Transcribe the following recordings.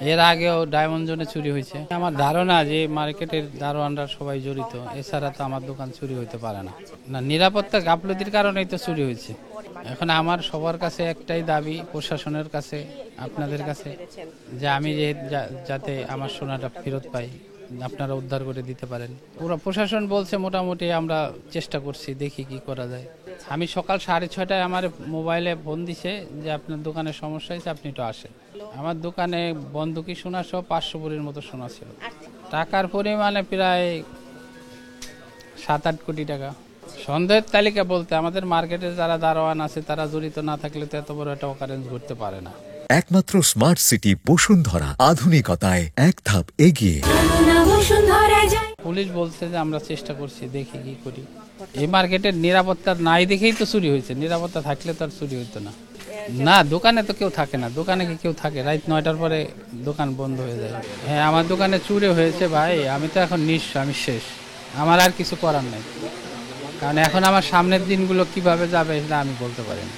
এর আগেও ডায়মন্ড জোনে চুরি হয়েছে। আমার ধারণা যে মার্কেটের দারোয়ানরা সবাই জড়িত, এছাড়া তো আমার দোকান চুরি হইতে পারে না। না, নিরাপত্তা গাফলতির কারণেই তো চুরি হয়েছে। এখন আমার সবার কাছে একটাই দাবি, প্রশাসনের কাছে, আপনাদের কাছে, যে আমি যাতে আমার সোনাটা ফেরত পাই, আপনারা উদ্ধার করে দিতে পারেন। পুরো প্রশাসন বলছে মোটামুটি আমরা চেষ্টা করছি, দেখি কি করা যায়। আমি সকাল 6:30টায় আমার মোবাইলে ফোন দিছে যে আপনার দোকানে সমস্যা হয়েছে, আপনি একটু আসেন। আমার দোকানে বন্ধকি সোনা সহ 500 ভরির মতো সোনা ছিল। টাকার পরিমাণে প্রায় 7-8 কোটি টাকা। সন্দেহের তালিকা বলতে আমাদের মার্কেটে যারা দারোয়ান আছে তারা জড়িত না থাকলে তো এত বড় একটা অকারেন্স ঘটতে পারে না। একমাত্র স্মার্ট সিটি বসুন্ধরা, আধুনিকতায় এক ধাপ এগিয়ে। পুলিশ বলছে যে আমরা চেষ্টা করছি, দেখি কি করি। এই মার্কেটের নিরাপত্তা নাই দেখেই তো চুরি হয়েছে, নিরাপত্তা থাকলে তো আর চুরি হইতো না। না, দোকানে তো কেউ থাকে না। দোকানে কি কেউ থাকে? রাত 9টার পরে দোকান বন্ধ হয়ে যায়। হ্যাঁ, আমার দোকানে চুরি হয়েছে ভাই। আমি তো এখন নিঃস্ব, আমি শেষ। আমার আর কিছু করার নেই, কারণ এখন আমার সামনের দিনগুলো কিভাবে যাবে সেটা আমি বলতে পারি না।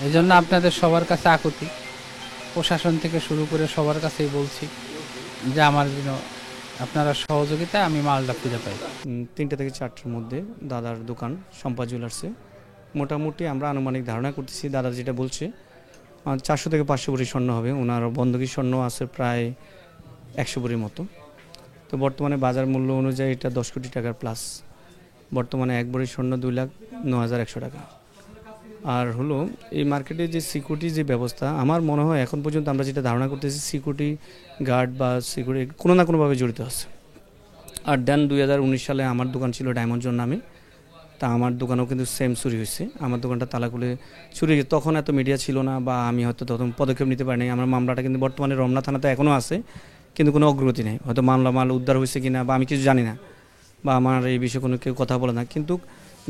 এই জন্য আপনাদের সবার কাছে আকুতি, প্রশাসন থেকে শুরু করে সবার কাছেই বলছি যে আমার জন্য আপনারা সহযোগিতা, আমি মালটা ফিরে পাই। 3টা থেকে 4টার মধ্যে দাদার দোকান সম্পা জুয়েলার্সে। মোটামুটি আমরা আনুমানিক ধারণা করতেছি, দাদা যেটা বলছে 400 থেকে 500 ভরি স্বর্ণ হবে। ওনার বন্ধকি স্বর্ণ আছে প্রায় 100 ভরির মতো। তো বর্তমানে বাজার মূল্য অনুযায়ী এটা 10 কোটি টাকার প্লাস। বর্তমানে 1 ভরি স্বর্ণ 2,09,100 টাকা। আর হলো এই মার্কেটে যে সিকিউরিটি যে ব্যবস্থা, আমার মনে হয় এখন পর্যন্ত আমরা যেটা ধারণা করতেছি সিকিউরিটি গার্ড বা সিকিউরিটি কোনো না কোনোভাবে জড়িত আছে। আর দেন 2019 সালে আমার দোকান ছিল ডায়মন্ড জোন নামে। তা আমার দোকানেও কিন্তু সেম চুরি হয়েছে। আমার দোকানটা তালা খুলে চুরি হয়েছে। তখন এত মিডিয়া ছিল না বা আমি হয়তো তখন পদক্ষেপ নিতে পারিনি। আমার মামলাটা কিন্তু বর্তমানে রমনা থানাতে এখনও আছে, কিন্তু কোনো অগ্রগতি নেই। হয়তো মাল উদ্ধার হয়েছে কিনা বা আমি কিছু জানি না, বা আমার এই বিষয়ে কোনো কেউ কথা বলে না। কিন্তু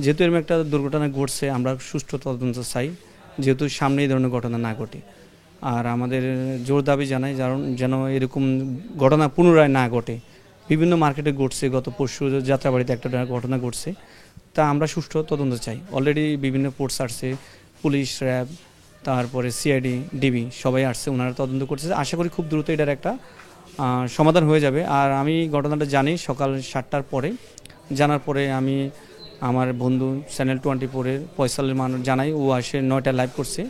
যেহেতু এরকম একটা দুর্ঘটনা ঘটছে, আমরা সুষ্ঠু তদন্ত চাই, যেহেতু সামনে এই ধরনের ঘটনা না ঘটে। আর আমাদের জোর দাবি জানাই যেন এরকম ঘটনা পুনরায় না ঘটে। বিভিন্ন মার্কেটে ঘটছে, গত পরশু যাত্রাবাড়িতে একটা ঘটনা ঘটছে। তা আমরা সুষ্ঠু তদন্ত চাই। অলরেডি বিভিন্ন ফোর্স আসছে, পুলিশ, র্যাব, তারপরে সিআইডি, ডিবি সবাই আসছে, ওনারা তদন্ত করছে। আশা করি খুব দ্রুত এটার একটা সমাধান হয়ে যাবে। আর আমি ঘটনাটা জানি সকাল 7টার পরে। জানার পরে আমি আমার বন্ধু চ্যানেল 24-এর ফয়সালের মানুষ জানাই, ও আসে 9টায় লাইভ করছে।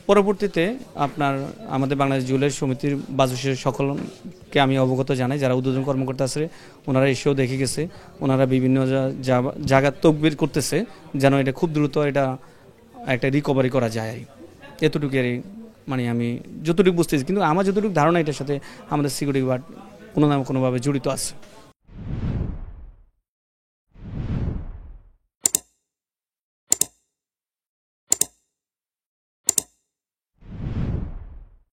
পরবর্তীতে আপনার আমাদের বাংলাদেশ জুয়েলার্স সমিতির বাজুসের সকলকে আমি অবগত জানাই, যারা উদ্বোধন কর্মকর্তা আছে ওনারা এসেও দেখে গেছে। ওনারা বিভিন্ন জায়গা তকবির করতেছে যেন এটা খুব দ্রুত এটা একটা রিকভারি করা যায়। এতটুকু মানে আমি যতটুকু বুঝতেছি, কিন্তু আমার যতটুকু ধারণা এটার সাথে আমাদের সিকিউরিটি গার্ড কোনো না কোনোভাবে জড়িত আছে।